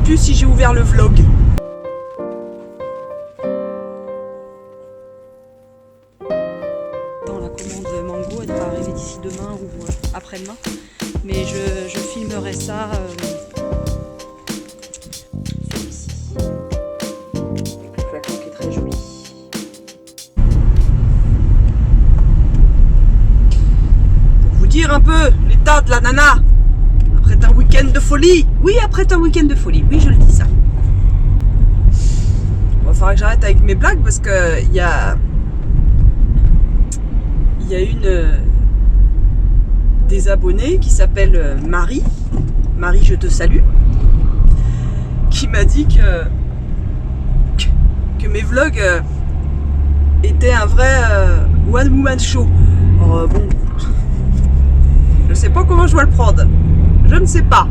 plus si j'ai ouvert le vlog. Dans la commande mango, elle devrait arriver d'ici demain ou après-demain. Mais je filmerai ça celui-ci. Avec le flacon qui est très joli. Pour vous dire un peu l'état de la nana après un week-end de folie. Oui, après un week-end de folie. Oui, je le dis ça. Il va falloir que j'arrête avec mes blagues parce que il y a une des abonnés qui s'appelle Marie. Marie, je te salue. Qui m'a dit que mes vlogs étaient un vrai one woman show. Alors, bon, je sais pas comment je dois le prendre. Je ne sais pas.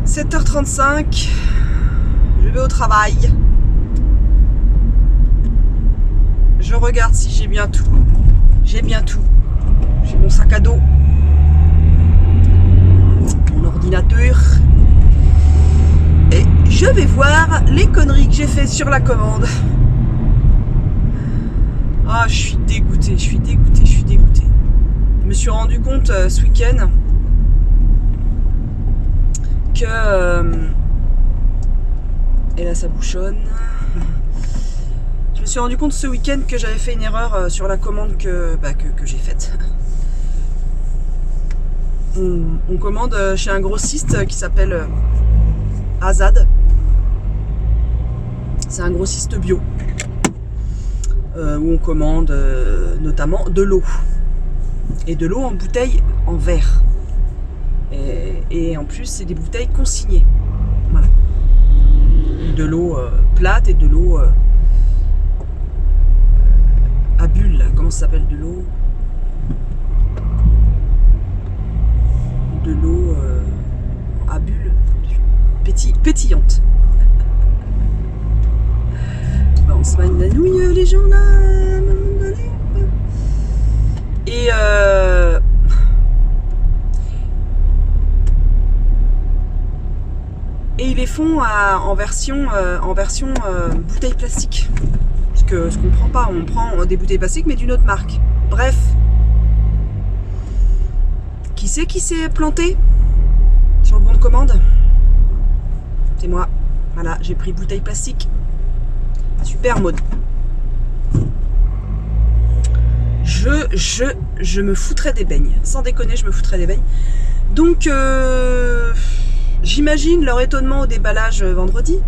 « 7h35, je vais au travail. Je regarde si j'ai bien tout. J'ai bien tout. J'ai mon sac à dos, mon ordinateur. Et je vais voir les conneries que j'ai fait sur la commande. Ah, je suis dégoûtée, je suis dégoûtée, je suis dégoûtée. Je me suis rendu compte ce week-end que... et là, ça bouchonne. Je me suis rendu compte ce week-end que j'avais fait une erreur sur la commande que j'ai faite. On commande chez un grossiste qui s'appelle Azad. C'est un grossiste bio. Où on commande notamment de l'eau. Et de l'eau en bouteille en verre. Et en plus, c'est des bouteilles consignées. Voilà. De l'eau plate et de l'eau à bulles. Comment ça s'appelle? De l'eau à bulles pétillante. Ben, on se magne la nouille, les gens là, à un moment donné. Et ils les font en version bouteille plastique. Parce que ce qu'on prend pas, on prend des bouteilles plastiques mais d'une autre marque. Bref. Qui c'est qui s'est planté sur le bon de commande? C'est moi. Voilà, j'ai pris bouteille plastique. Super mode. Je me foutrais des beignes. Sans déconner, je me foutrais des beignes. Donc, j'imagine leur étonnement au déballage vendredi.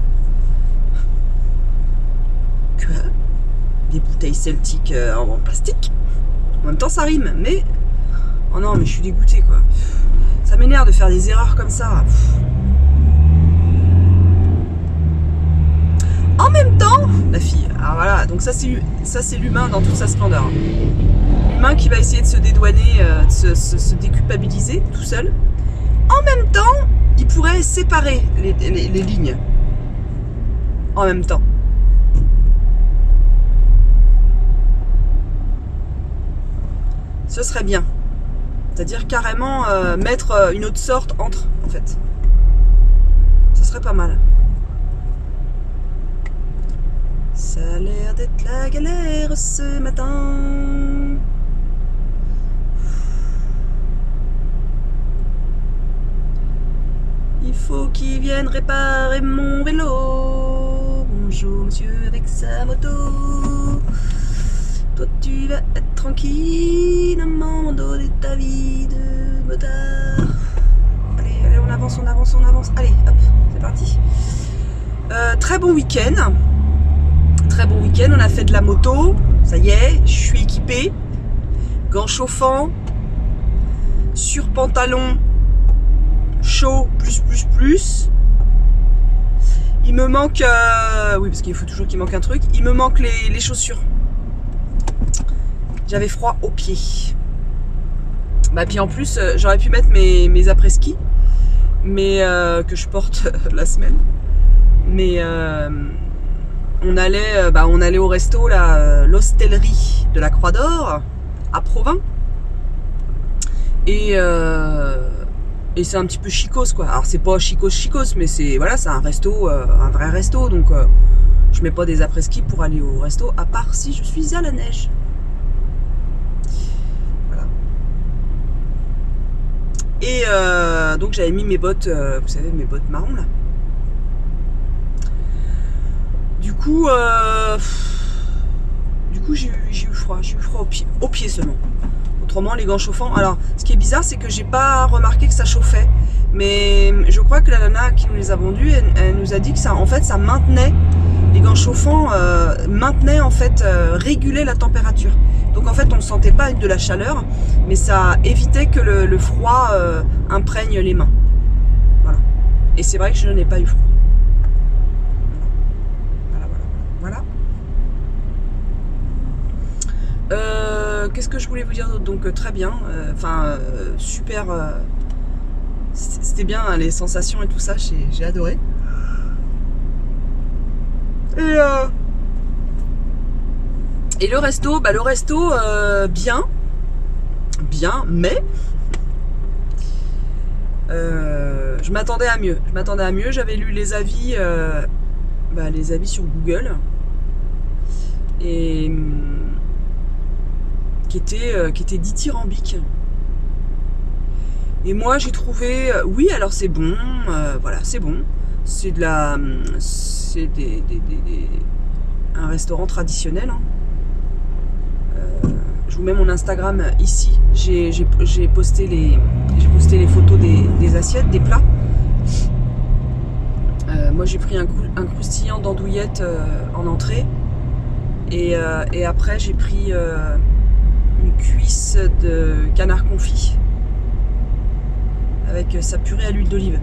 Que des bouteilles celtiques en plastique. En même temps, ça rime, mais... Oh non, mais je suis dégoûtée, quoi. Ça m'énerve de faire des erreurs comme ça. En même temps, la fille. Alors voilà, donc ça c'est l'humain dans toute sa splendeur. L'humain qui va essayer de se dédouaner, de se déculpabiliser tout seul. En même temps, il pourrait séparer les lignes. En même temps. Ce serait bien. C'est-à-dire carrément mettre une autre sorte entre, en fait. Ce serait pas mal. Ça a l'air d'être la galère ce matin. Il faut qu'il vienne réparer mon vélo. Bonjour monsieur avec sa moto. Toi tu vas être tranquille à m'abandonner ta vie de motard. Allez, on avance. Allez, hop, c'est parti. Très bon week-end. Très bon week-end, on a fait de la moto. Ça y est, je suis équipée. Gants chauffants. Sur pantalon chaud, plus. Il me manque... oui, parce qu'il faut toujours qu'il manque un truc. Il me manque les chaussures. J'avais froid aux pieds. Bah puis en plus, j'aurais pu mettre mes après-ski. Mais que je porte la semaine. Mais on allait au resto, l'hostellerie de la Croix d'Or, à Provins. Et c'est un petit peu chicos, quoi. Alors c'est pas chicos, mais c'est voilà, c'est un resto, un vrai resto, donc je mets pas des après-ski pour aller au resto, à part si je suis à la neige. Voilà. Et donc j'avais mis mes bottes, vous savez, mes bottes marron là. Du coup j'ai eu froid au pied seulement. Autrement, les gants chauffants. Alors, ce qui est bizarre, c'est que j'ai pas remarqué que ça chauffait. Mais je crois que la nana qui nous les a vendus, elle nous a dit que ça, en fait, ça maintenait, les gants chauffants maintenaient, en fait, régulaient la température. Donc, en fait, on ne sentait pas de la chaleur, mais ça évitait que le froid imprègne les mains. Voilà. Et c'est vrai que je n'ai pas eu froid. Voilà. Qu'est-ce que je voulais vous dire d'autre? Donc très bien, super, c'était bien, hein, les sensations et tout ça, j'ai adoré. Et le resto, bien, mais je m'attendais à mieux. J'avais lu les avis sur Google et qui était dithyrambique. Et moi j'ai trouvé, oui, alors c'est bon, voilà, c'est bon. C'est un restaurant traditionnel. Hein. Je vous mets mon Instagram ici. J'ai posté les photos des assiettes, des plats. Moi j'ai pris un croustillant d'andouillette en entrée. Et après j'ai pris une cuisse de canard confit avec sa purée à l'huile d'olive.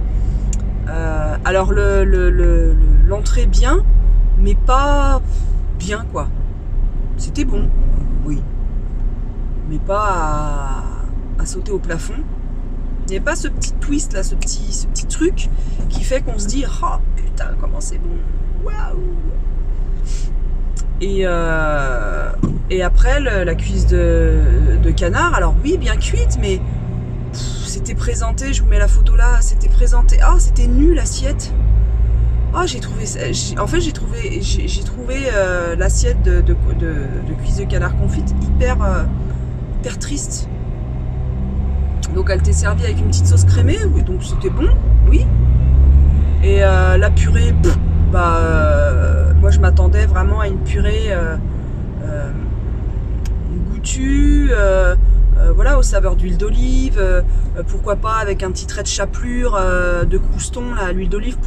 Alors l'entrée bien, mais pas bien quoi. C'était bon, oui, mais pas à sauter au plafond. Il n'y avait pas ce petit twist là, ce petit truc qui fait qu'on se dit oh putain comment c'est bon, waouh. Et après la cuisse de canard, alors oui bien cuite, mais c'était présenté, je vous mets la photo là, c'était présenté, c'était nul l'assiette. J'ai trouvé l'assiette de cuisse de canard confite hyper triste. Donc elle t'est servie avec une petite sauce crémée, oui, donc c'était bon, oui. Et la purée, moi je m'attendais vraiment à une purée goûtue, voilà, aux saveurs d'huile d'olive, pourquoi pas avec un petit trait de chapelure, de crouston là, à l'huile d'olive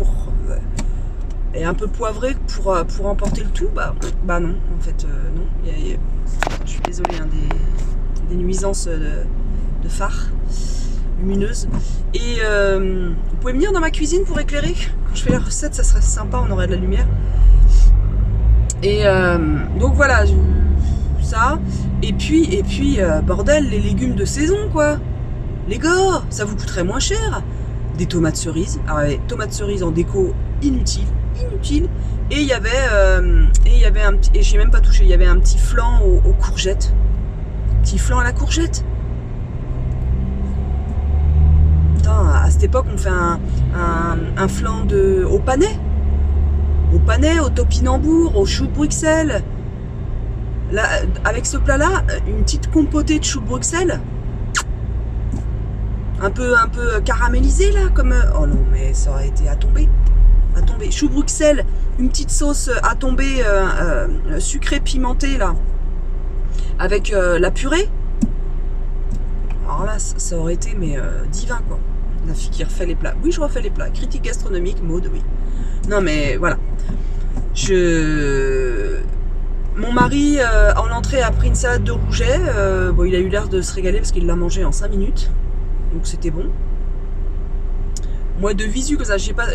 et un peu poivré pour emporter le tout. Bah non, en fait non. Je suis désolée, hein, des nuisances de phare lumineuse. Et vous pouvez venir dans ma cuisine pour éclairer. Quand je fais la recette, ça serait sympa, on aurait de la lumière. Et donc voilà, ça. Et puis bordel, les légumes de saison quoi. Les gars, ça vous coûterait moins cher. Des tomates cerises. Ah ouais, tomates cerises en déco, inutile. Et il y avait un petit, et j'ai même pas touché, il y avait un petit flan aux courgettes. Petit flan à la courgette. Putain, à cette époque, on fait un flan au panais. Au panais, au topinambour, au chou de Bruxelles. Là, avec ce plat-là, une petite compotée de chou de Bruxelles. Un peu caramélisé, là, comme... Oh non, mais ça aurait été à tomber. Chou Bruxelles, une petite sauce à tomber sucrée pimentée, là. Avec la purée. Alors là, ça aurait été, mais divin, quoi. La fille qui refait les plats. Oui, je refais les plats. Critique gastronomique, Maud, oui. Non, mais voilà. Mon mari, en entrée, a pris une salade de rouget. Il a eu l'air de se régaler parce qu'il l'a mangé en 5 minutes. Donc c'était bon. Moi, de visu, que ça, j'ai pas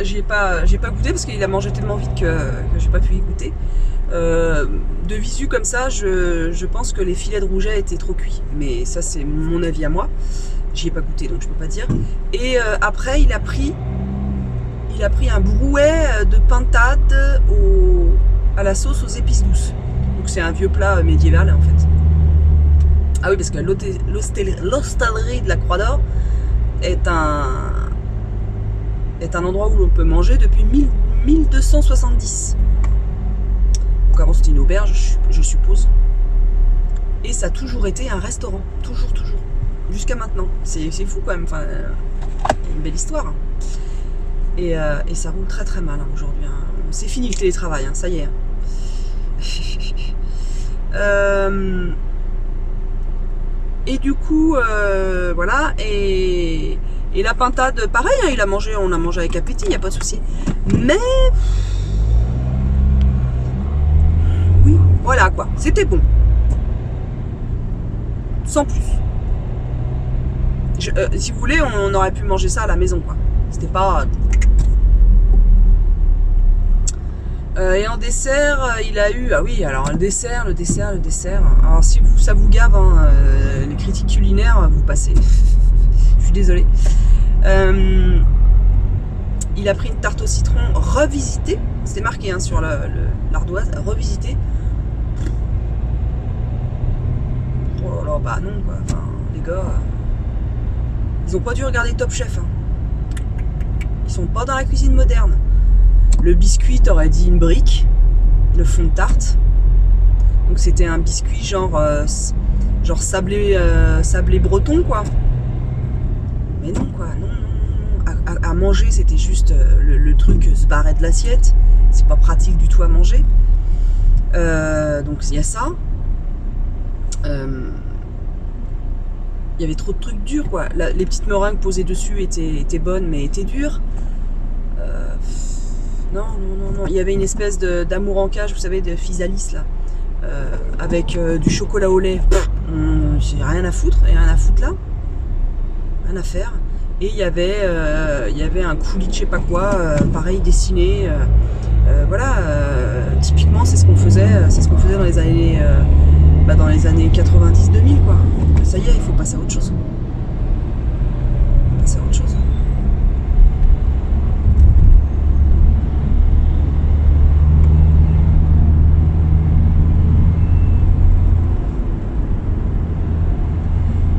goûté parce qu'il a mangé tellement vite que j'ai pas pu y goûter. De visu comme ça, je pense que les filets de rouget étaient trop cuits. Mais ça, c'est mon avis à moi. J'y ai pas goûté, donc je peux pas dire. Et après, il a pris un brouet de pintade à la sauce aux épices douces. Donc c'est un vieux plat médiéval en fait. Ah oui, parce que l'hostellerie de la Croix d'Or est un endroit où l'on peut manger depuis 1270. Donc avant c'était une auberge, je suppose. Et ça a toujours été un restaurant, toujours, jusqu'à maintenant. C'est fou quand même, enfin, une belle histoire. Et ça roule très très mal hein, aujourd'hui. Hein. C'est fini le télétravail, hein, ça y est. Et du coup, voilà. Et la pintade, pareil, hein, on a mangé avec appétit, il n'y a pas de souci. Mais oui, voilà quoi, c'était bon. Sans plus. Si vous voulez, on aurait pu manger ça à la maison, quoi. C'était pas... et en dessert, il a eu... Ah oui, alors le dessert. Alors si ça vous gave, hein, les critiques culinaires, vous passez. Je suis désolée. Il a pris une tarte au citron revisitée. C'était marqué hein, sur l'ardoise, revisitée. Oh là, bah non, quoi. Enfin, les gars... Ils ont pas dû regarder Top Chef. Hein. Ils sont pas dans la cuisine moderne. Le biscuit, t'aurais dit une brique. Le fond de tarte. Donc c'était un biscuit genre sablé breton, quoi. Mais non, quoi. Non. À manger, c'était juste le truc se barrer de l'assiette. C'est pas pratique du tout à manger. Donc il y a ça. Il y avait trop de trucs durs, quoi. Les petites meringues posées dessus étaient bonnes, mais étaient dures. Non. Il y avait une espèce d'amour en cage, vous savez, de Physalis, là. Avec du chocolat au lait. J'ai rien à foutre. Et rien à foutre là. Rien à faire. Et il y avait un coulis de je sais pas quoi, pareil, dessiné. Voilà. Typiquement, c'est ce qu'on faisait dans les années... dans les années 90-2000, quoi. Ça y est, il faut passer à autre chose.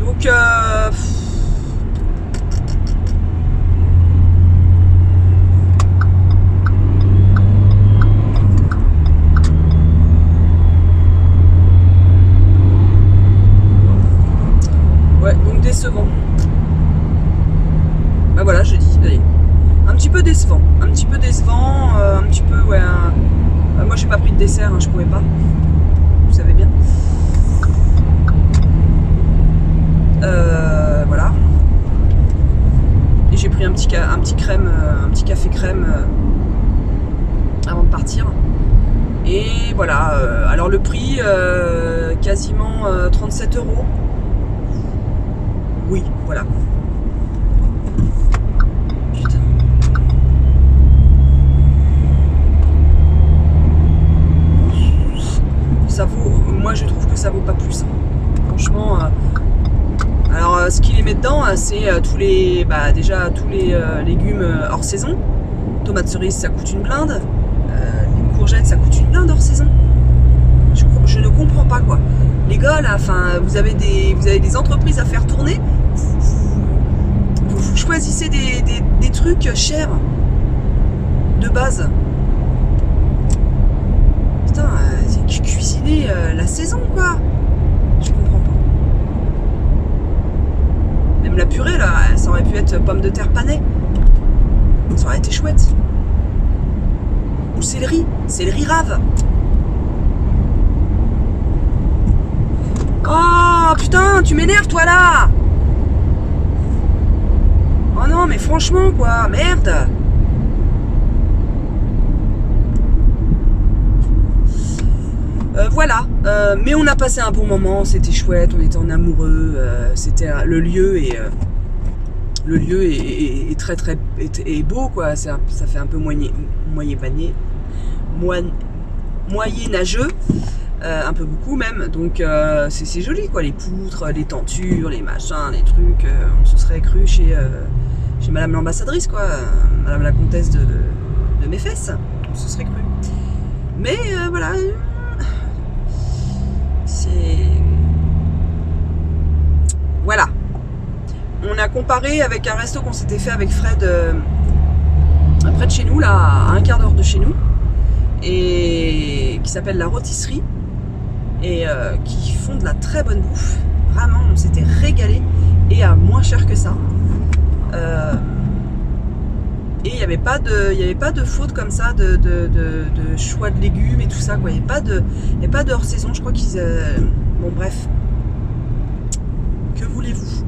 Donc, ouais, donc décevant. Bah voilà, je dis, allez. Un petit peu décevant, un petit peu, ouais. Moi j'ai pas pris de dessert, hein, je pouvais pas. Vous savez bien. Voilà. Et j'ai pris un petit café crème avant de partir. Et voilà. Alors le prix, quasiment 37 €. Oui, voilà. Putain. Ça vaut. Moi je trouve que ça vaut pas plus. Hein. Franchement. Alors ce qu'ils met dedans, c'est tous les légumes hors saison. Tomates cerises, ça coûte une blinde. Les courgettes, ça coûte une blinde hors saison. Je ne comprends pas, quoi. Les gars là, enfin, vous avez des entreprises à faire tourner. Vous choisissez des trucs chers de base. Putain, c'est cuisiner la saison, quoi. Je comprends pas. Même la purée là, ça aurait pu être pommes de terre panées. Ça aurait été chouette. Ou céleri rave. Oh putain, tu m'énerves toi là. Oh non mais franchement quoi, merde. Voilà, mais on a passé un bon moment, c'était chouette, on était en amoureux, c'était le lieu est très très est beau, quoi. Ça fait un peu moyenâgeux, un peu beaucoup même, donc c'est joli, quoi, les poutres, les tentures, les machins, les trucs, on se serait cru chez madame l'ambassadrice, quoi, madame la comtesse de mes fesses, on se serait cru. Mais voilà, Voilà. On a comparé avec un resto qu'on s'était fait avec Fred près de chez nous, là, à un quart d'heure de chez nous, et qui s'appelle La Rôtisserie, et qui font de la très bonne bouffe. Vraiment, on s'était régalé, et à moins cher que ça. Et il n'y avait pas de faute comme ça de choix de légumes et tout ça, quoi. Il n'y avait pas de hors saison. Je crois qu'ils bon, bref, que voulez-vous?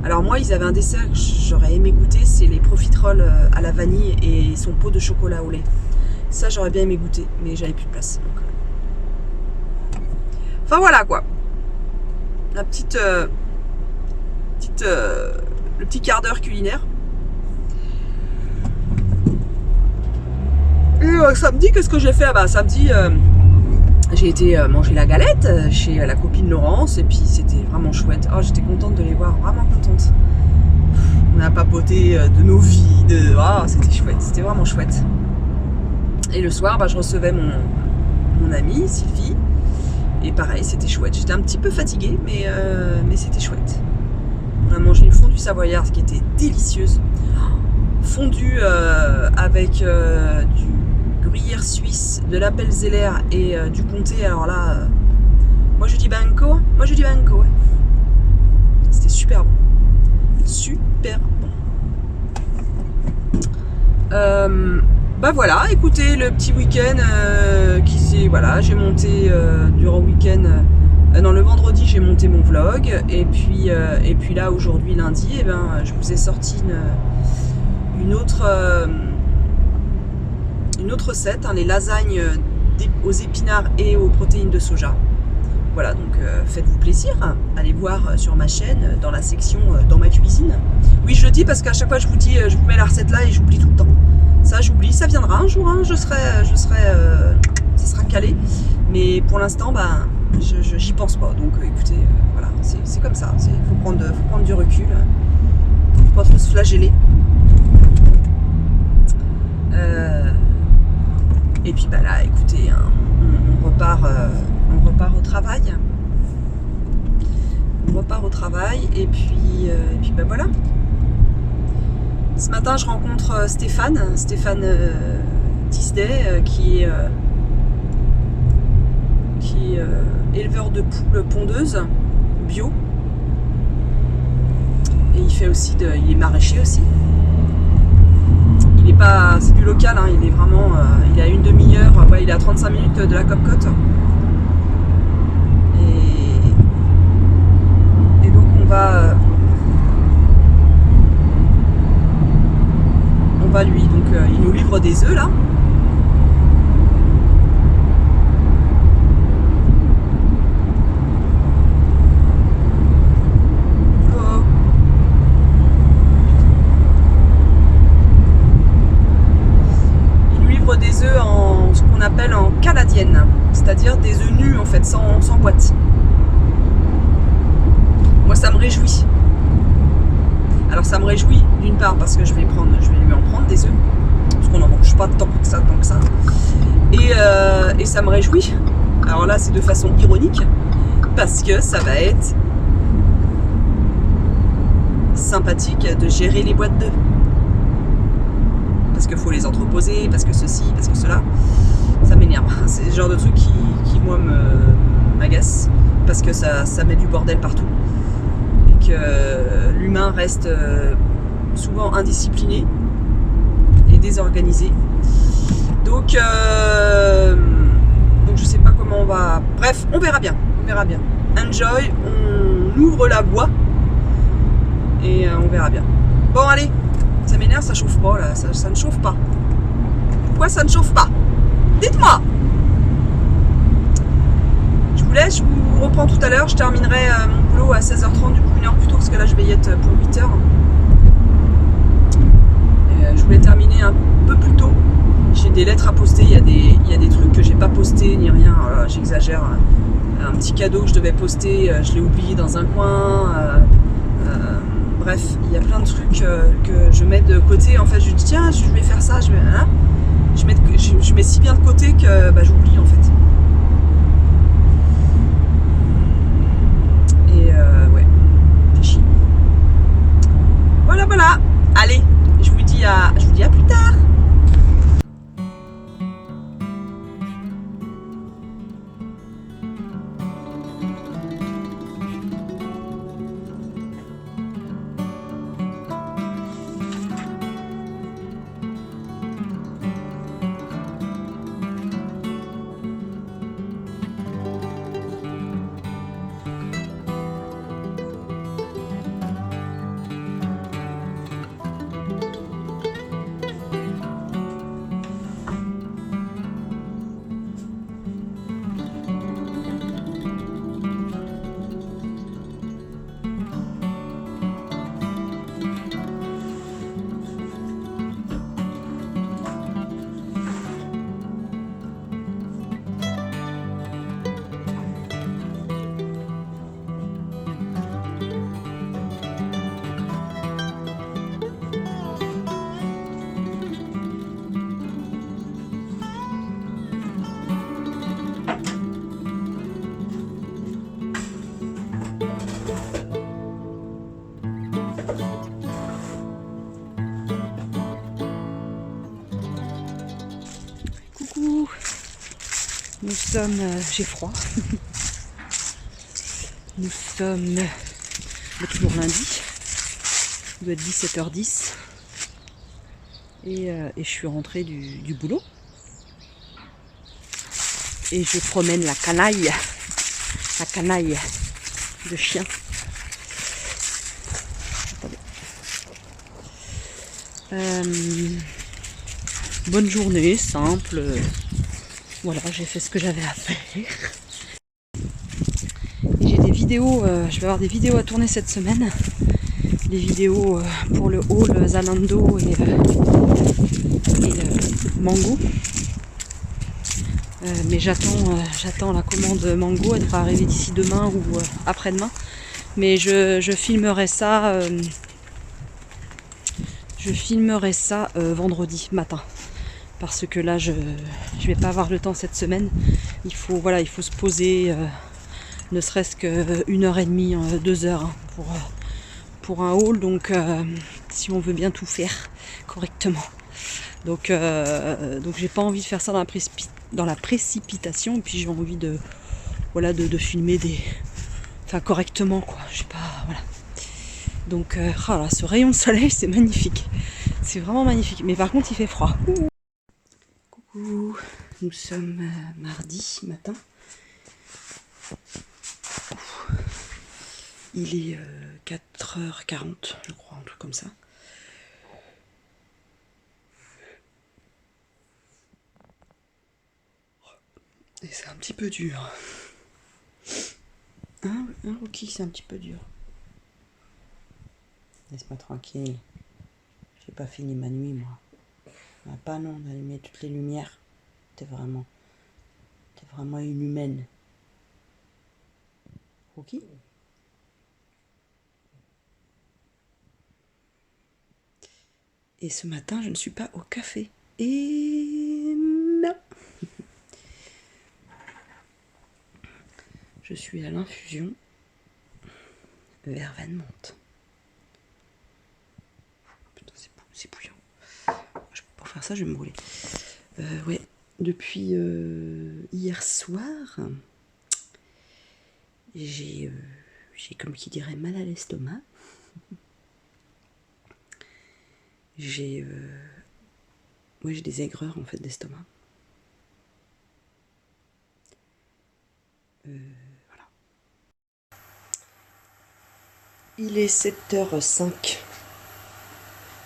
Alors moi, ils avaient un dessert que j'aurais aimé goûter, c'est les profiteroles à la vanille et son pot de chocolat au lait. Ça, j'aurais bien aimé goûter, mais j'avais plus de place. Donc... Enfin voilà, quoi. La le petit quart d'heure culinaire. Et samedi, qu'est-ce que j'ai fait? Bah samedi, j'ai été manger la galette chez la copine Laurence, et puis c'était vraiment chouette. Oh, j'étais contente de les voir, vraiment contente. On a papoté de nos vies, c'était chouette, c'était vraiment chouette. Et le soir, bah, je recevais mon amie Sylvie, et pareil, c'était chouette. J'étais un petit peu fatiguée, mais c'était chouette. On a mangé une fondue savoyarde qui était délicieuse. Fondue avec du gruyère suisse, de l'Appelzeller et du comté. Alors là, moi je dis banco, ouais. C'était super bon. Super bon. Bah voilà, écoutez, le petit week-end qui s'est... Voilà, j'ai monté durant le week-end... non, le vendredi, j'ai monté mon vlog. Et puis là, aujourd'hui, lundi, eh ben, je vous ai sorti une autre recette, hein, les lasagnes aux épinards et aux protéines de soja. Voilà, donc faites-vous plaisir, allez voir sur ma chaîne dans la section dans ma cuisine. Oui, je le dis parce qu'à chaque fois je vous mets la recette là et j'oublie tout le temps. Ça, j'oublie, ça viendra un jour, hein, ça sera calé. Mais pour l'instant, bah, j'y pense pas. Donc écoutez, voilà, c'est comme ça. Faut prendre du recul, faut pas trop se flageller. Et puis bah là, écoutez, hein, on repart au travail. On repart au travail et puis bah voilà. Ce matin, je rencontre Stéphane Tisdet, qui est éleveur de poules pondeuses bio. Et il fait aussi il est maraîcher aussi. C'est du local, hein, il est vraiment, il est à une demi-heure, ouais, il est à 35 minutes de la Copcote. Et donc on va lui, donc il nous livre des œufs là. Des œufs en ce qu'on appelle en canadienne, c'est-à-dire des œufs nus en fait, sans boîte. Moi ça me réjouit. Alors ça me réjouit d'une part parce que je vais lui en prendre des œufs, parce qu'on n'en mange pas tant que ça. Et ça me réjouit. Alors là c'est de façon ironique parce que ça va être sympathique de gérer les boîtes d'œufs. Parce qu'il faut les entreposer, parce que ceci, parce que cela, ça m'énerve. C'est le genre de truc qui moi, m'agace, parce que ça met du bordel partout. Et que l'humain reste souvent indiscipliné et désorganisé. Donc je sais pas comment on va... Bref, on verra bien. Enjoy, on ouvre la voie et on verra bien. Bon, allez. Ça m'énerve, ça chauffe pas là, ça ne chauffe pas. Pourquoi ça ne chauffe pas? Dites-moi. Je vous laisse, je vous reprends tout à l'heure. Je terminerai mon boulot à 16h30, du coup 1 heure plus tôt, parce que là je vais y être pour 8h. Et, je voulais terminer un peu plus tôt. J'ai des lettres à poster, il y a des trucs que j'ai pas postés ni rien. Voilà, j'exagère. Un petit cadeau que je devais poster, je l'ai oublié dans un coin. Bref, il y a plein de trucs que je mets de côté. En fait, je dis tiens, je vais faire ça. Je mets si bien de côté que bah, j'oublie en fait. Et ouais, fait chier. Nous sommes... j'ai froid. Nous sommes toujours lundi. Il doit être 17h10. Et je suis rentrée du boulot. Et je promène la canaille de chien. Bonne journée, simple. Voilà, j'ai fait ce que j'avais à faire. Et j'ai des vidéos, je vais avoir des vidéos à tourner cette semaine. Des vidéos pour le haul Zalando et Mango. Mais j'attends la commande Mango, elle devrait arriver d'ici demain ou après-demain. Mais je filmerai ça, vendredi matin. Parce que là, je vais pas avoir le temps cette semaine. Il faut se poser, ne serait-ce qu'une heure et demie, 2 heures hein, pour un haul. Donc, si on veut bien tout faire correctement. Donc j'ai pas envie de faire ça dans la précipitation. Et puis j'ai envie de filmer correctement quoi. Je sais pas, voilà. Donc ce rayon de soleil, c'est magnifique. C'est vraiment magnifique. Mais par contre, il fait froid. Coucou, nous sommes mardi matin. Il est 4h40, je crois, un truc comme ça. Et c'est un petit peu dur. Un rookie, c'est un petit peu dur. Laisse-moi tranquille. J'ai pas fini ma nuit, moi. Ah, pas non, d'allumer toutes les lumières. T'es vraiment une humaine. Ok. Et ce matin, je ne suis pas au café. Et non. Je suis à l'infusion verveine menthe. Putain, c'est bouillant. Pour faire ça, je vais me brûler. Ouais, depuis hier soir, j'ai comme qui dirait mal à l'estomac. J'ai des aigreurs en fait d'estomac. Voilà. Il est 7h05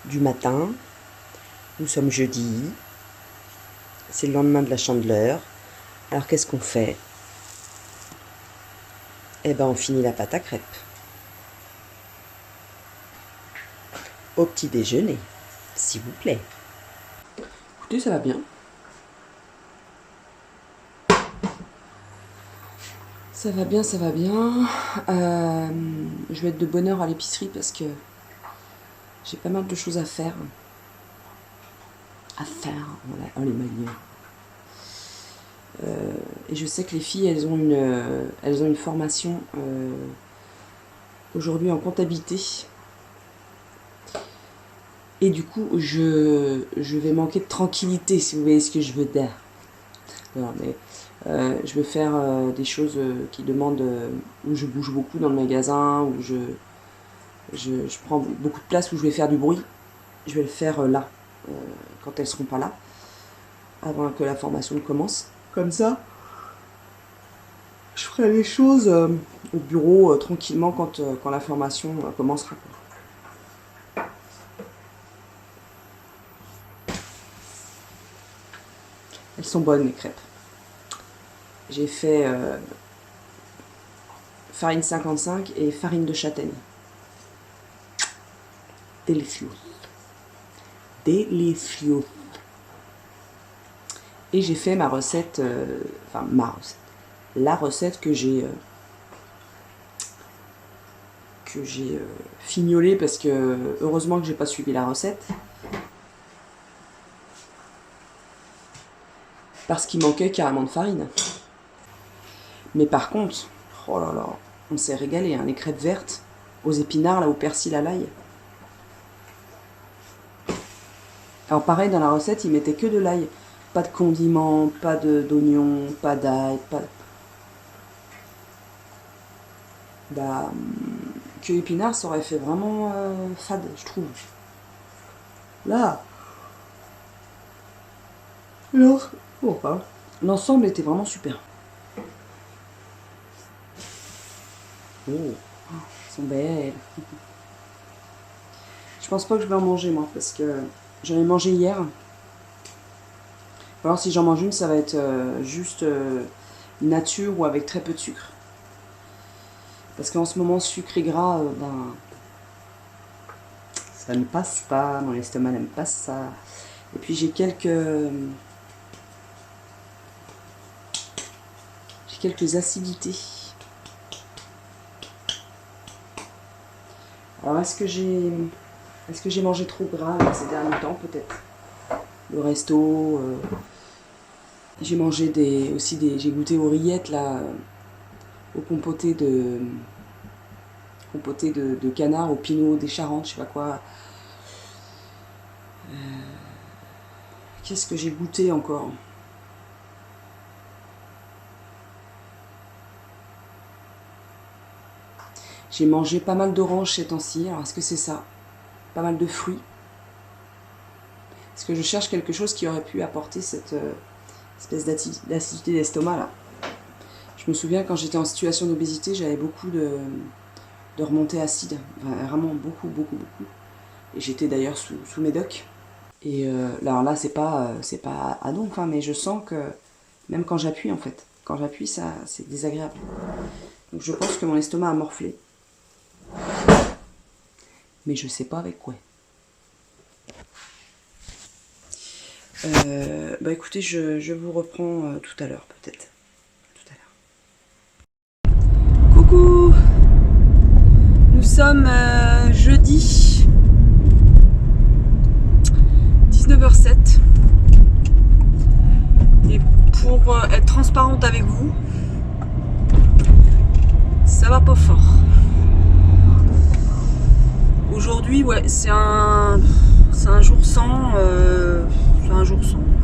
du matin. Nous sommes jeudi. C'est le lendemain de la Chandeleur. Alors qu'est-ce qu'on fait? Eh ben on finit la pâte à crêpes. Au petit déjeuner, s'il vous plaît. Écoutez, ça va bien. Ça va bien. Je vais être de bonne heure à l'épicerie parce que j'ai pas mal de choses à faire. Voilà, les manières. Et je sais que les filles, elles ont une formation aujourd'hui en comptabilité. Et du coup, je vais manquer de tranquillité, si vous voyez ce que je veux dire. Non, mais je vais faire des choses qui demandent, où je bouge beaucoup dans le magasin, où je prends beaucoup de place, où je vais faire du bruit. Je vais le faire là, quand elles seront pas là, avant que la formation ne commence. Comme ça, je ferai les choses au bureau tranquillement quand la formation commencera. Elles sont bonnes, mes crêpes. J'ai fait farine 55 et farine de châtaigne. Délicieux. Et j'ai fait ma recette, la recette que j'ai fignolée parce que heureusement que j'ai pas suivi la recette. Parce qu'il manquait carrément de farine. Mais par contre, oh là là, on s'est régalé, hein, les crêpes vertes aux épinards, là, au persil à l'ail. Alors pareil, dans la recette, ils mettaient que de l'ail. pas de condiments, pas d'oignons, pas d'ail, pas... Bah, que épinards, ça aurait fait vraiment fade, je trouve. Là, l'ensemble était vraiment super. Oh, elles sont belles. Je pense pas que je vais en manger moi, parce que j'en ai mangé hier. Alors si j'en mange une, ça va être juste nature ou avec très peu de sucre. Parce qu'en ce moment, sucre et gras, ben, ça ne passe pas, mon estomac n'aime pas ça. Et puis j'ai quelques acidités. Alors est-ce que j'ai mangé trop gras ces derniers temps, peut-être? Le resto, j'ai mangé j'ai goûté aux rillettes là, au compoté de canard, au pinot des Charentes, je sais pas quoi. Qu'est-ce que j'ai goûté encore? J'ai mangé pas mal d'oranges ces temps-ci, alors est-ce que c'est ça? Pas mal de fruits. Est-ce que je cherche quelque chose qui aurait pu apporter cette espèce d'acidité d'estomac là? Je me souviens quand j'étais en situation d'obésité, j'avais beaucoup de remontées acides, enfin, vraiment beaucoup. Et j'étais d'ailleurs sous médoc. Et alors là, c'est pas à donf, hein, mais je sens que même quand j'appuie en fait, ça c'est désagréable. Donc je pense que mon estomac a morflé. Mais je sais pas avec quoi. Bah écoutez, je vous reprends tout à l'heure peut-être. Coucou! Nous sommes jeudi 19h07 et pour être transparente avec vous, ça va pas fort. Aujourd'hui, ouais, c'est un jour sans,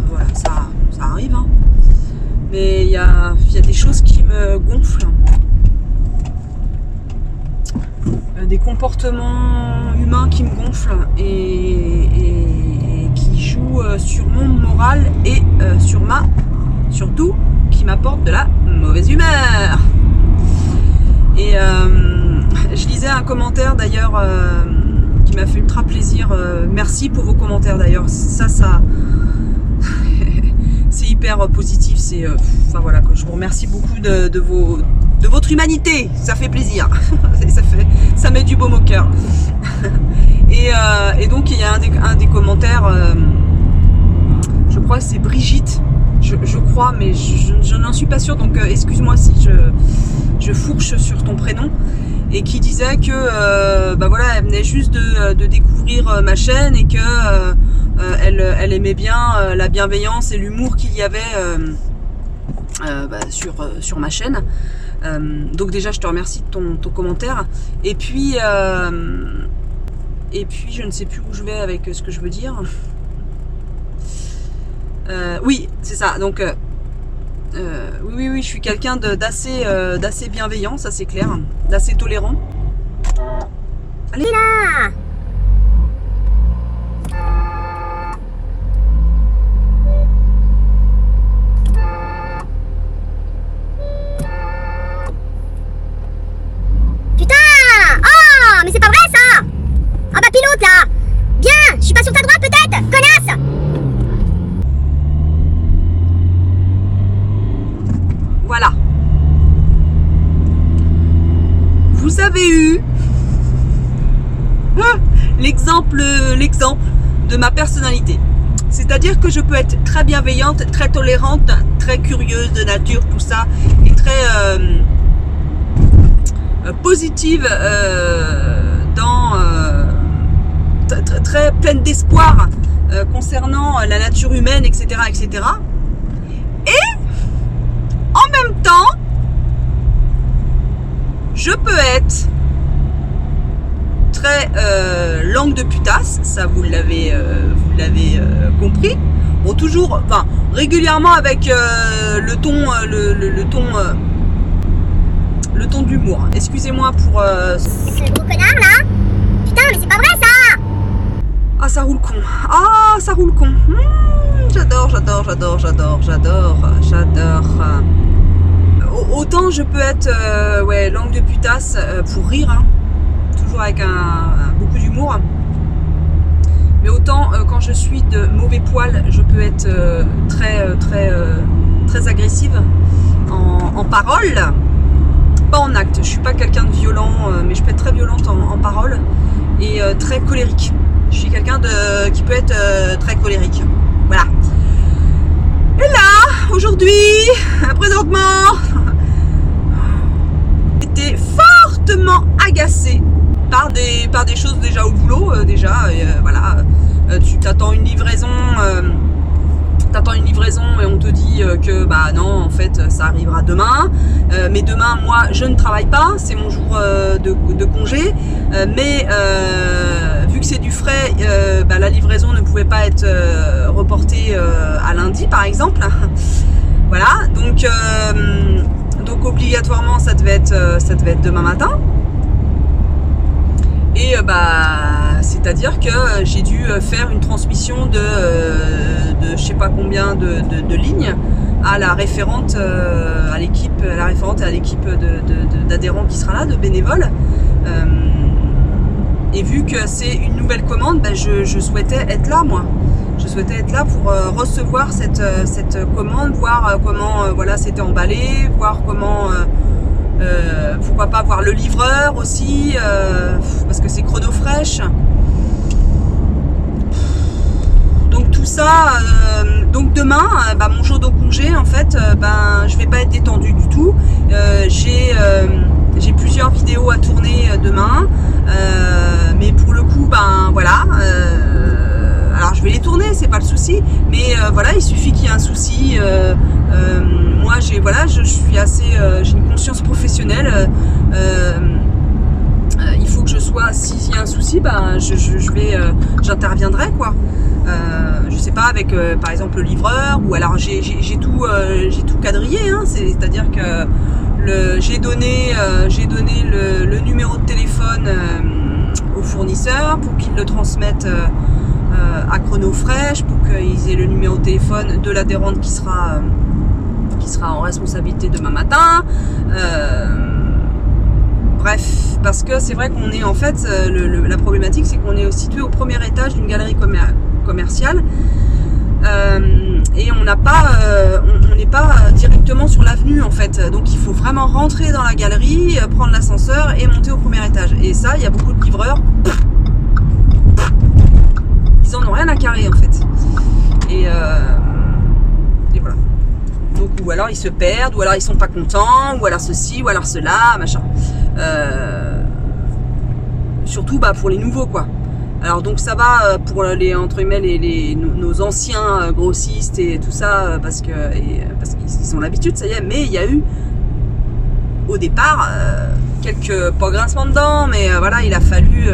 voilà, ça arrive, hein. Mais il y a des choses qui me gonflent. Des comportements humains qui me gonflent et qui jouent sur mon moral et surtout qui m'apportent de la mauvaise humeur. Et je lisais un commentaire d'ailleurs qui m'a fait ultra plaisir. Merci pour vos commentaires d'ailleurs. Ça c'est hyper positif. Enfin voilà, je vous remercie beaucoup de votre humanité. Ça fait plaisir. Ça met du baume au cœur. Et donc il y a un des commentaires. Je crois que c'est Brigitte. Je crois, mais je n'en suis pas sûre. Donc excuse-moi si je fourche sur ton prénom. Et qui disait que bah voilà, elle venait juste de découvrir ma chaîne et que elle aimait bien la bienveillance et l'humour qu'il y avait sur ma chaîne. Donc déjà je te remercie de ton commentaire. Et puis je ne sais plus où je vais avec ce que je veux dire. Oui, c'est ça. Donc oui, je suis quelqu'un d'assez bienveillant, ça c'est clair, d'assez tolérant. Allez là! Putain! Oh, mais c'est pas vrai ça! Ah bah pilote là! Bien! Je suis pas sur ta droite peut-être? Connasse! Voilà. Vous avez eu l'exemple de ma personnalité. C'est-à-dire que je peux être très bienveillante, très tolérante, très curieuse de nature, tout ça, et très positive, très pleine d'espoir concernant la nature humaine, etc., etc. Et en même temps, je peux être très langue de putasse, ça vous l'avez compris. Bon, toujours, enfin, régulièrement avec le ton d'humour. Excusez-moi pour... Ce gros connard là. Putain, mais c'est pas vrai ça. Ah, ça roule con. Ah, ça roule con. J'adore. Autant je peux être ouais, langue de putasse pour rire, hein, toujours avec beaucoup d'humour. Mais autant quand je suis de mauvais poil, je peux être très agressive en parole, pas en acte. Je suis pas quelqu'un de violent, mais je peux être très violente en parole et très colérique. Je suis quelqu'un qui peut être très colérique. Voilà. Et là, aujourd'hui, présentement, j'étais fortement agacée par des choses déjà au boulot, voilà. Tu t'attends une livraison, et on te dit que bah non, en fait, ça arrivera demain. Mais demain, moi, je ne travaille pas, c'est mon jour de congé. Mais vu que c'est du frais, bah, la livraison ne pouvait pas être reportée à lundi, par exemple. Voilà, donc obligatoirement, ça devait être demain matin. Et bah, c'est-à-dire que j'ai dû faire une transmission de je sais pas combien de lignes à la référente, à l'équipe, d'adhérents qui sera là, de bénévoles. Et vu que c'est une nouvelle commande, ben je souhaitais être là, moi. Je souhaitais être là pour recevoir cette commande, voir comment voilà, c'était emballé, voir comment... pourquoi pas voir le livreur aussi, parce que c'est chronofresh. Donc tout ça, donc demain, bah, mon jour de congé, en fait, ben je vais pas être détendue du tout. J'ai plusieurs vidéos à tourner demain, mais pour le coup, ben voilà. Alors je vais les tourner, c'est pas le souci, mais voilà, il suffit qu'il y ait un souci. Moi, je suis assez, j'ai une conscience professionnelle. Il faut que je sois, s'il y a un souci, ben j'interviendrai, quoi. Je sais pas, avec par exemple le livreur, ou alors j'ai tout quadrillé, hein, c'est-à-dire que j'ai donné le numéro de téléphone au fournisseur pour qu'il le transmette à chronofresh, pour qu'ils aient le numéro de téléphone de l'adhérente qui sera en responsabilité demain matin. Bref, parce que c'est vrai qu'on est en fait, la problématique, c'est qu'on est situé au premier étage d'une galerie commerciale, et on n'est pas directement sur l'avenue, en fait. Donc il faut vraiment rentrer dans la galerie, prendre l'ascenseur et monter au premier étage. Et ça, il y a beaucoup de livreurs, ils en ont rien à carrer, en fait. Et voilà. Donc, ou alors ils se perdent, ou alors ils sont pas contents, ou alors ceci, ou alors cela, machin. Surtout bah, pour les nouveaux, quoi. Alors donc ça va pour les, entre guillemets, nos anciens grossistes et tout ça, parce qu'ils ont l'habitude, ça y est. Mais il y a eu au départ quelques, pas grincements de dents, mais voilà, il a fallu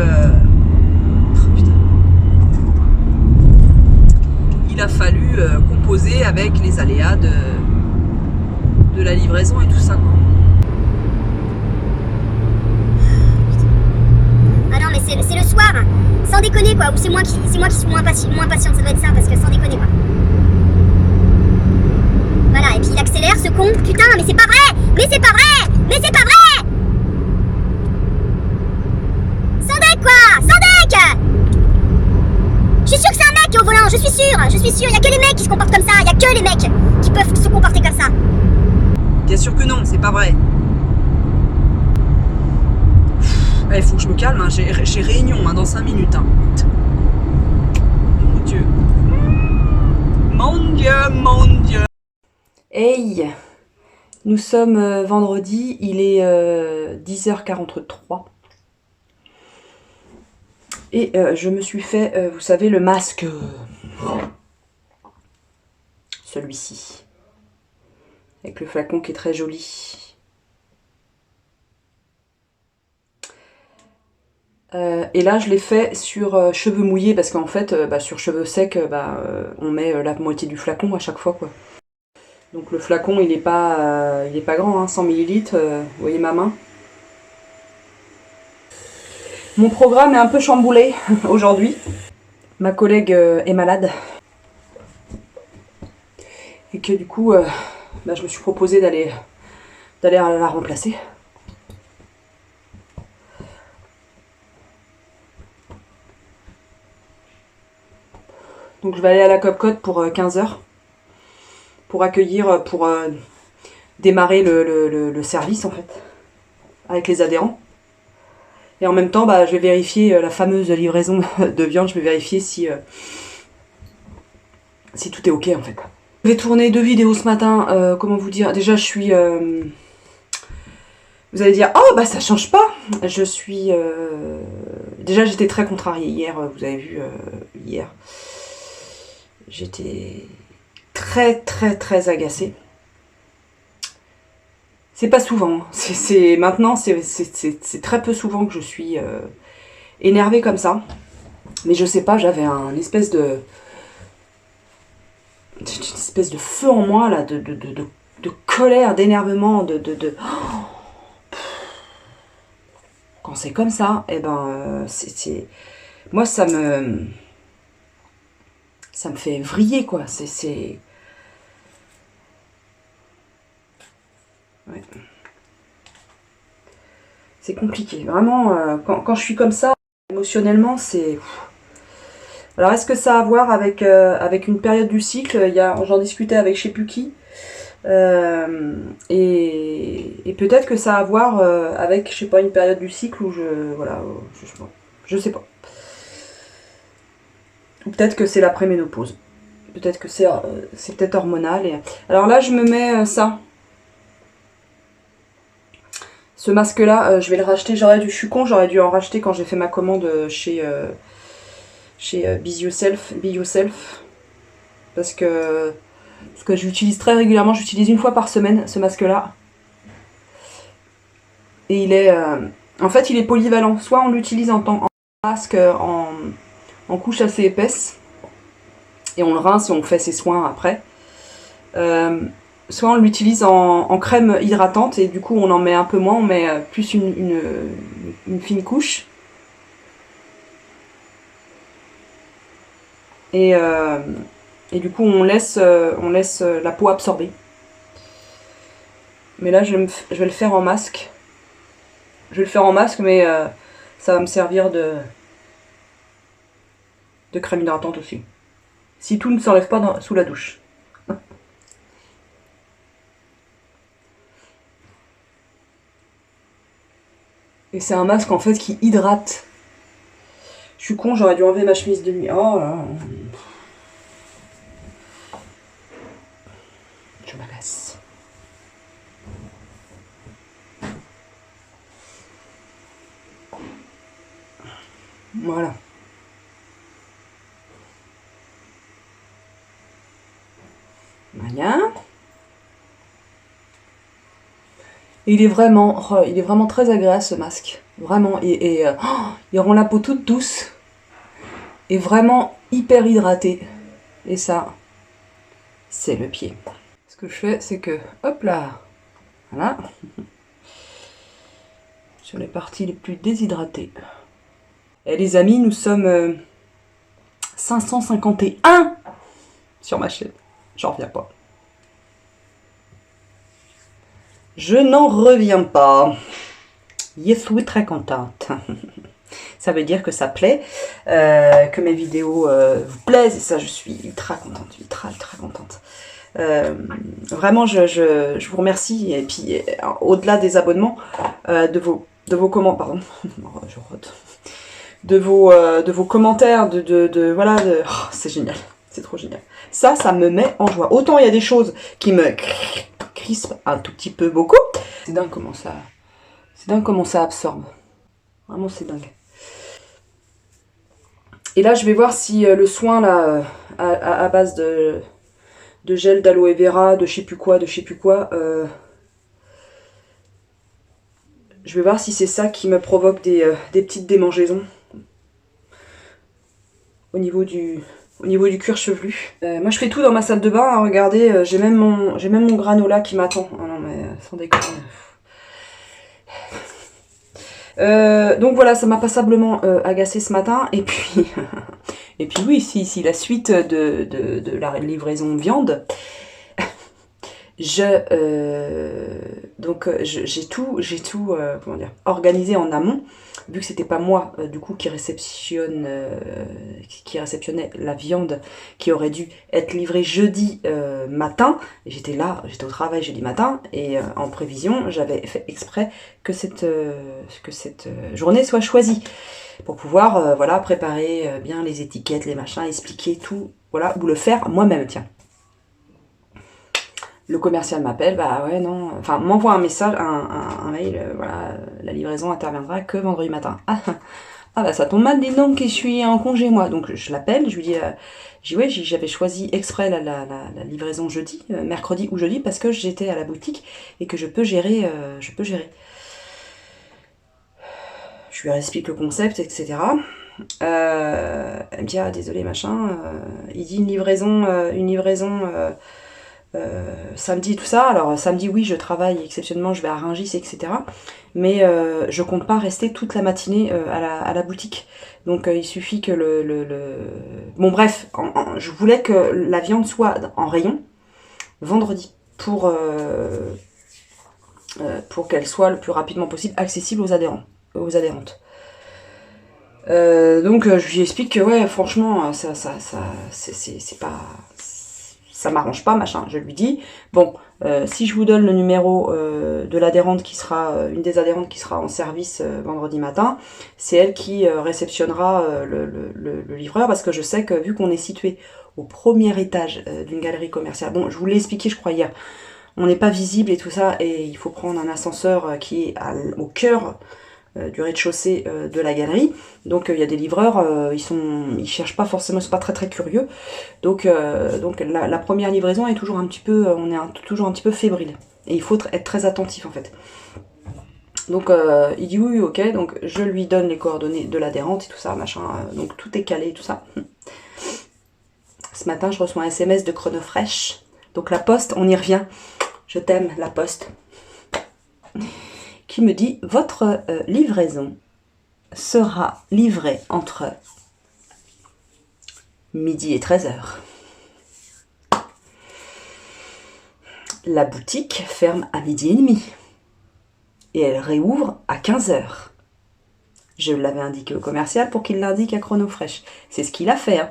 composer avec les aléas de la livraison et tout ça, quoi. Ah non, mais c'est le soir, sans déconner, quoi. Ou c'est moi qui suis moins patiente, ça doit être ça, parce que sans déconner, quoi. Voilà, et puis il accélère, ce con. Putain, mais c'est pas vrai. Sans deck, quoi. Sans deck. Je suis sûre que c'est un mec qui est au volant, je suis sûre. Il y a que les mecs qui se comportent comme ça, il y a que les mecs qui peuvent se comporter comme ça. Bien sûr que non, c'est pas vrai. Il faut que je me calme, hein. J'ai réunion dans 5 minutes. Hein. Mon Dieu. Hey, nous sommes vendredi, il est 10h43. Et je me suis fait, vous savez, le masque. Celui-ci. Avec le flacon qui est très joli. Et là, je l'ai fait sur cheveux mouillés parce qu'en fait, sur cheveux secs, on met la moitié du flacon à chaque fois, quoi. Donc le flacon, il est pas grand, hein, 100 ml. Vous voyez ma main. Mon programme est un peu chamboulé aujourd'hui. Ma collègue est malade. Et que du coup, je me suis proposé d'aller la remplacer. Donc je vais aller à la Copcote pour 15 h. Pour accueillir, pour démarrer le service en fait. Avec les adhérents. Et en même temps, je vais vérifier la fameuse livraison de viande. Je vais vérifier si tout est ok en fait. Je vais tourner 2 vidéos ce matin. Comment vous dire? Déjà, je suis... Vous allez dire, oh ça change pas. Je suis... Déjà, j'étais très contrariée hier. Vous avez vu hier. J'étais très très très agacée. C'est pas souvent. Maintenant, c'est très peu souvent que je suis énervée comme ça. Mais je sais pas, j'avais une espèce de feu en moi là, de colère, d'énervement, Quand c'est comme ça, moi ça me fait vriller quoi. Ouais. C'est compliqué. Vraiment, quand je suis comme ça, émotionnellement, c'est... Alors, est-ce que ça a à voir avec une période du cycle? J'en discutais avec je sais plus qui. Et peut-être que ça a à voir avec, je sais pas, une période du cycle où je sais pas. Ou peut-être que c'est la préménopause. Peut-être que c'est peut-être hormonal. Alors là, je me mets ça. Ce masque-là, je vais le racheter. Je suis con, j'aurais dû en racheter quand j'ai fait ma commande chez Be Yourself. Parce que j'utilise très régulièrement. J'utilise une fois par semaine ce masque-là. Et il est... en fait, il est polyvalent. Soit on l'utilise en masque, en couche assez épaisse. Et on le rince et on fait ses soins après. Soit on l'utilise en crème hydratante et du coup on en met un peu moins, on met plus une fine couche. Et du coup on laisse la peau absorber. Mais là je vais le faire en masque. Je vais le faire en masque, mais ça va me servir de crème hydratante aussi. Si tout ne s'enlève pas sous la douche. Et c'est un masque en fait qui hydrate. Je suis con, j'aurais dû enlever ma chemise de nuit. Oh là là. Je m'agace. Voilà. Voilà. Et il est vraiment très agréable ce masque. Vraiment. Il rend la peau toute douce. Et vraiment hyper hydratée. Et ça, c'est le pied. Ce que je fais, c'est que, hop là, voilà. Sur les parties les plus déshydratées. Et les amis, nous sommes 551 sur ma chaîne. J'en reviens pas. Je n'en reviens pas. Je suis très contente. Ça veut dire que ça plaît, que mes vidéos vous plaisent, et ça je suis ultra contente, ultra contente. Vraiment je vous remercie, et puis au-delà des abonnements, de vos commentaires, pardon, je rote. De vos commentaires, voilà, oh, c'est génial, c'est trop génial. Ça me met en joie. Autant il y a des choses qui me crispent un tout petit peu beaucoup. C'est dingue comment ça absorbe. Vraiment c'est dingue. Et là je vais voir si le soin là à base de gel d'aloe vera, de je sais plus quoi, Je vais voir si c'est ça qui me provoque des petites démangeaisons au niveau du cuir chevelu. Moi je fais tout dans ma salle de bain, hein, regardez, j'ai même mon granola qui m'attend. Oh non mais sans déconner. Donc voilà, ça m'a passablement agacé ce matin. Et puis, et puis oui, si la suite de la livraison viande, j'ai tout comment dire, organisé en amont, vu que c'était pas moi du coup qui réceptionnait la viande qui aurait dû être livrée jeudi matin. J'étais au travail jeudi matin et en prévision, j'avais fait exprès que cette journée soit choisie pour pouvoir voilà, préparer bien les étiquettes, les machins, expliquer tout, voilà, ou le faire moi-même, tiens. Le commercial m'appelle, bah ouais non, enfin m'envoie un message, un mail, voilà, la livraison interviendra que vendredi matin. Ah bah ça tombe mal, dis donc que je suis en congé moi. Donc je l'appelle, je lui dis, ouais, j'avais choisi exprès la livraison jeudi, mercredi ou jeudi, parce que j'étais à la boutique et que je peux gérer. Je lui explique le concept, etc. Elle me dit, ah désolé machin, il dit une livraison samedi tout ça. Alors samedi oui je travaille exceptionnellement, je vais à Rungis etc, mais je compte pas rester toute la matinée à la boutique, donc il suffit que bon bref, je voulais que la viande soit en rayon vendredi pour qu'elle soit le plus rapidement possible accessible aux adhérentes. Donc je lui explique que ouais franchement c'est pas, ça m'arrange pas machin. Je lui dis bon, si je vous donne le numéro de l'adhérente qui sera une des adhérentes qui sera en service vendredi matin, c'est elle qui réceptionnera le livreur, parce que je sais que vu qu'on est situé au premier étage d'une galerie commerciale, bon je vous l'ai expliqué je crois hier, on n'est pas visible et tout ça, et il faut prendre un ascenseur qui est au cœur du rez-de-chaussée de la galerie. Donc il y a des livreurs, ils cherchent pas forcément, ils sont pas très curieux. Donc la première livraison est toujours un petit peu, toujours un petit peu fébrile. Et il faut être très attentif en fait. Donc il dit oui, ok, donc je lui donne les coordonnées de l'adhérente et tout ça, machin, donc tout est calé et tout ça. Ce matin je reçois un SMS de Chronofresh. Donc la poste, on y revient. Je t'aime la poste. Qui me dit, votre livraison sera livrée entre midi et 13h. La boutique ferme à 12h30 et elle réouvre à 15h. Je l'avais indiqué au commercial pour qu'il l'indique à Chronofresh. C'est ce qu'il a fait. Hein.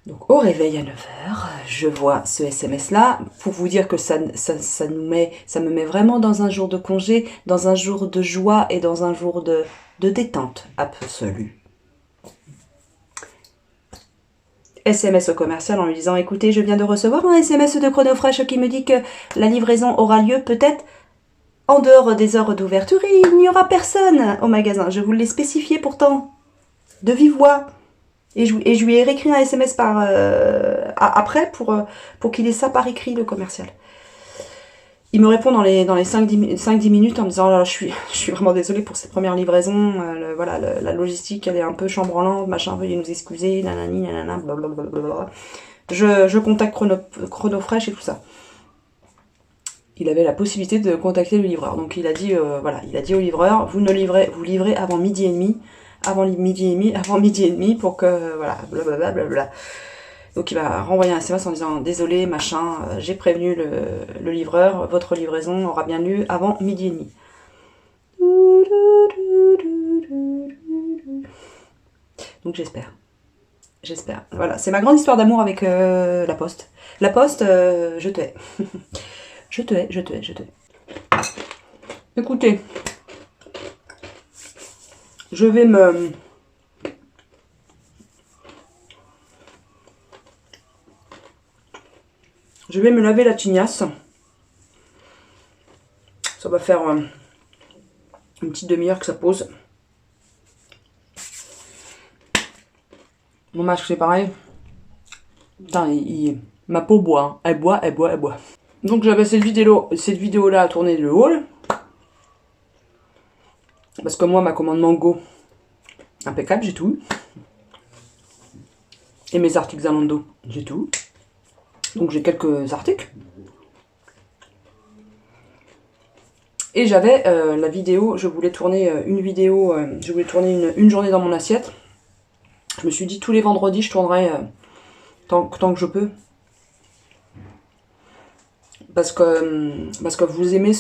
Donc au réveil à 9h, je vois ce SMS là pour vous dire que ça me met vraiment dans un jour de congé, dans un jour de joie et dans un jour de détente absolue. SMS au commercial en lui disant, écoutez, je viens de recevoir un SMS de Chronofresh qui me dit que la livraison aura lieu peut-être en dehors des heures d'ouverture et il n'y aura personne au magasin. Je vous l'ai spécifié pourtant, de vive voix. Et je lui ai réécrit un SMS après pour qu'il ait ça par écrit, le commercial. Il me répond dans les 5-10 minutes en me disant, oh là, je suis vraiment désolée pour ces premières livraisons, voilà, la logistique elle est un peu chambranlante, machin, veuillez nous excuser, nanani, nanana, blablabla. Je contacte Chronofresh et tout ça. Il avait la possibilité de contacter le livreur. Donc il a dit, voilà, il a dit au livreur, vous livrez avant midi et demi. Avant midi et demi pour que, voilà, blablabla. Donc il m'a renvoyé un SMS en disant, désolé, machin, j'ai prévenu le livreur, votre livraison aura bien lieu avant midi et demi. Donc j'espère. Voilà, c'est ma grande histoire d'amour avec la poste. La poste, je te hais. Je te hais. Écoutez. Je vais me laver la tignasse. Ça va faire une petite demi-heure que ça pose. Mon masque c'est pareil. Putain, ma peau boit. Hein. Elle boit. Donc j'avais cette vidéo là à tourner le haul. Parce que moi, ma commande mango, impeccable, j'ai tout. Et mes articles Zalando, j'ai tout. Donc j'ai quelques articles. Et j'avais la vidéo, je voulais tourner une vidéo, je voulais tourner une journée dans mon assiette. Je me suis dit tous les vendredis je tournerai tant que je peux. Parce que vous aimez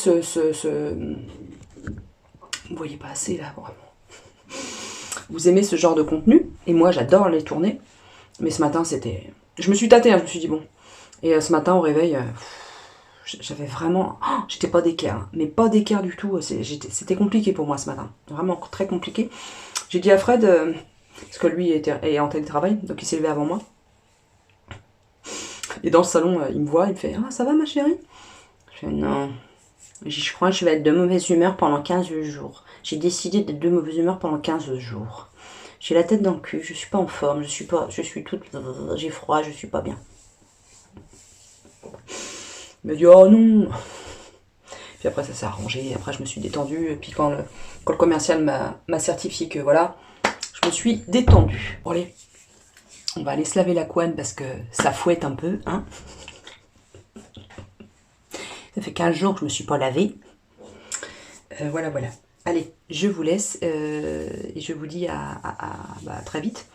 vous voyez pas assez là, vraiment. Vous aimez ce genre de contenu, et moi j'adore les tourner. Mais ce matin c'était... Je me suis tâtée, hein, je me suis dit bon. Et ce matin au réveil... j'avais vraiment... Oh, j'étais pas d'équerre, hein, mais pas d'équerre du tout. C'était compliqué pour moi ce matin. Vraiment très compliqué. J'ai dit à Fred, parce que lui est en télétravail, donc il s'est levé avant moi. Et dans le salon, il me voit, il me fait « Ah, ça va ma chérie ?» Je fais « Non. Je crois que je vais être de mauvaise humeur pendant 15 jours. J'ai décidé d'être de mauvaise humeur pendant 15 jours. J'ai la tête dans le cul, je suis pas en forme, je suis toute... J'ai froid, je suis pas bien. » Il m'a dit « Oh non !» Puis après ça s'est arrangé, après je me suis détendue, et puis quand le commercial m'a certifié que voilà, je me suis détendue. Bon allez, on va aller se laver la couenne parce que ça fouette un peu, hein. Ça fait 15 jours que je me suis pas lavée. Voilà. Allez, je vous laisse, et je vous dis à très vite.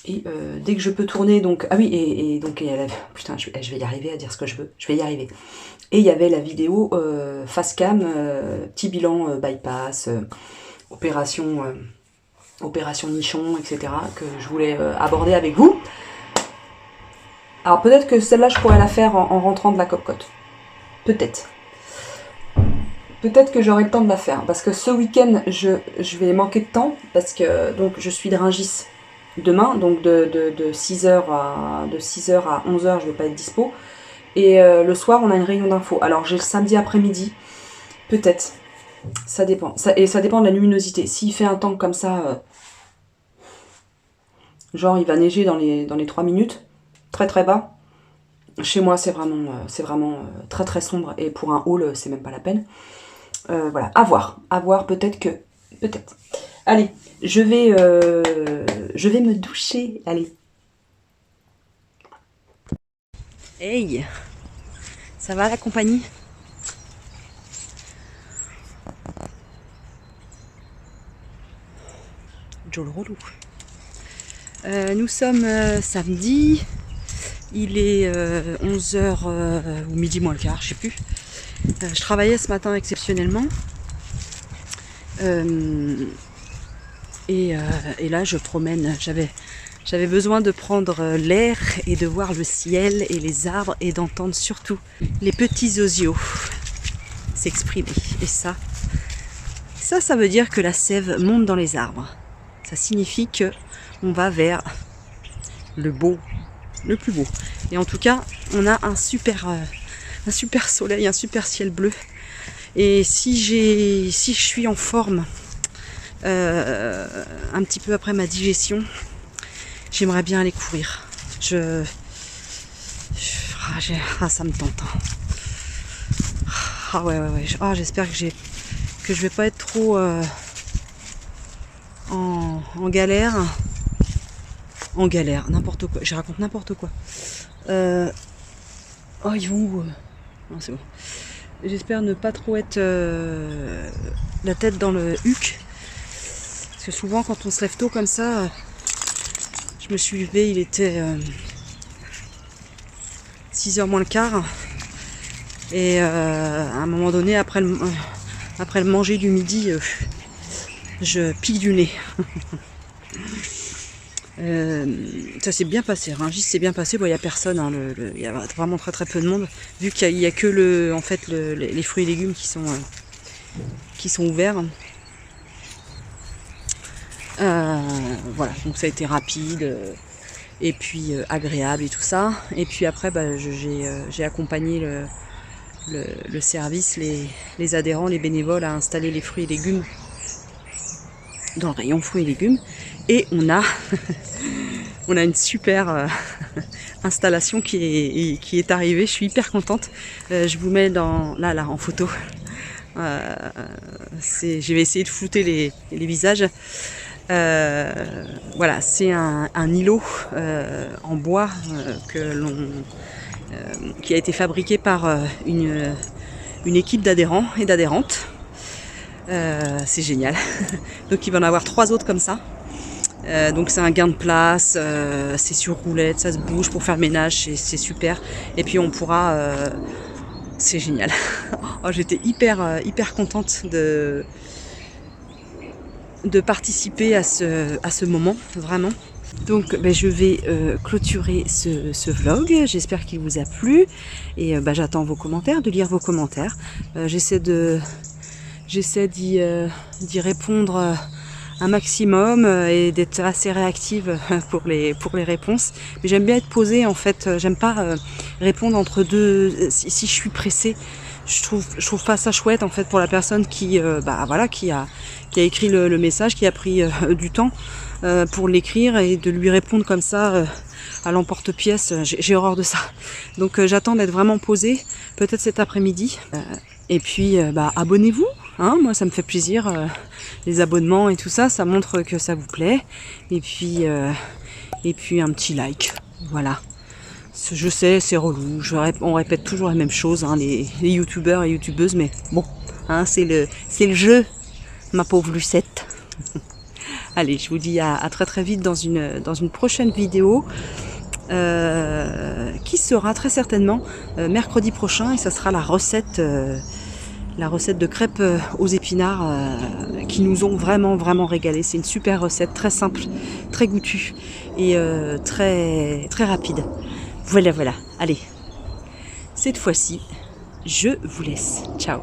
Et dès que je peux tourner, donc... Ah oui, et donc... putain, je vais y arriver à dire ce que je veux. Je vais y arriver. Et il y avait la vidéo face cam, petit bilan bypass, opération nichon, etc. que je voulais aborder avec vous. Alors peut-être que celle-là, je pourrais la faire en rentrant de la Copcote. Peut-être. Peut-être que j'aurai le temps de la faire. Parce que ce week-end, je vais manquer de temps. Parce que donc je suis de Rungis demain. Donc de 6h à 11h, je vais pas être dispo. Et le soir, on a une réunion d'info. Alors j'ai le samedi après-midi. Peut-être. Ça dépend. Et ça dépend de la luminosité. S'il fait un temps comme ça... genre il va neiger dans les 3 minutes. Très très bas. Chez moi, c'est vraiment très très sombre. Et pour un hall, c'est même pas la peine. Voilà, à voir. À voir, peut-être que... Peut-être. Allez, je vais me doucher. Allez. Hey, ça va la compagnie? Joe le relou. Nous sommes samedi. Il est 11h ou midi moins le quart, je sais plus. Je travaillais ce matin exceptionnellement. Et là je promène. J'avais besoin de prendre l'air et de voir le ciel et les arbres et d'entendre surtout les petits osios s'exprimer. Et ça veut dire que la sève monte dans les arbres. Ça signifie que on va vers le beau, le plus beau. Et en tout cas, on a un super soleil, un super ciel bleu. Et si je suis en forme un petit peu après ma digestion, j'aimerais bien aller courir. Ça me tente. Ah ouais. J'espère que je vais pas être trop en galère. En galère, n'importe quoi. Je raconte n'importe quoi. Oh, ils vont où? Non, c'est bon. J'espère ne pas trop être la tête dans le huc. Parce que souvent, quand on se lève tôt comme ça, je me suis levée, il était 6h moins le quart. Et à un moment donné, après le manger du midi, je pique du nez. Ça s'est bien passé, Rungis s'est bien passé. Bon, il n'y a personne, hein, il y a vraiment très très peu de monde, vu qu'il n'y a que les fruits et légumes qui sont ouverts. Voilà, donc ça a été rapide et puis agréable et tout ça. Et puis après, j'ai accompagné le service, les adhérents, les bénévoles à installer les fruits et légumes dans le rayon fruits et légumes. Et on On a une super installation qui est arrivée. Je suis hyper contente. Je vous mets là en photo. Je vais essayer de flouter les visages. Voilà, c'est un îlot en bois qui a été fabriqué par une équipe d'adhérents et d'adhérentes. C'est génial. Donc il va en avoir 3 autres comme ça. Donc c'est un gain de place, c'est sur roulette, ça se bouge pour faire le ménage, c'est super. Et puis on pourra... c'est génial. Oh, j'étais hyper contente de participer à ce moment, vraiment. Donc je vais clôturer ce vlog. J'espère qu'il vous a plu. Et j'attends vos commentaires, de lire vos commentaires. J'essaie d'y répondre un maximum et d'être assez réactive pour les réponses. Mais j'aime bien être posée en fait. J'aime pas répondre entre deux. Si je suis pressée, je trouve pas ça chouette en fait pour la personne qui a écrit le message, qui a pris du temps pour l'écrire et de lui répondre comme ça à l'emporte-pièce. J'ai horreur de ça. Donc j'attends d'être vraiment posée, peut-être cet après-midi. Et puis abonnez-vous, hein, moi ça me fait plaisir, les abonnements et tout ça, ça montre que ça vous plaît. Et puis un petit like, voilà. Je sais, c'est relou, on répète toujours la même chose, hein, les youtubeurs et youtubeuses, mais bon, hein, c'est le jeu, ma pauvre Lucette. Allez, je vous dis à très vite dans une prochaine vidéo. Qui sera très certainement mercredi prochain, et ça sera la recette de crêpes aux épinards qui nous ont vraiment régalé. C'est une super recette, très simple, très goûtue et très rapide. Voilà. Allez, cette fois-ci, je vous laisse. Ciao.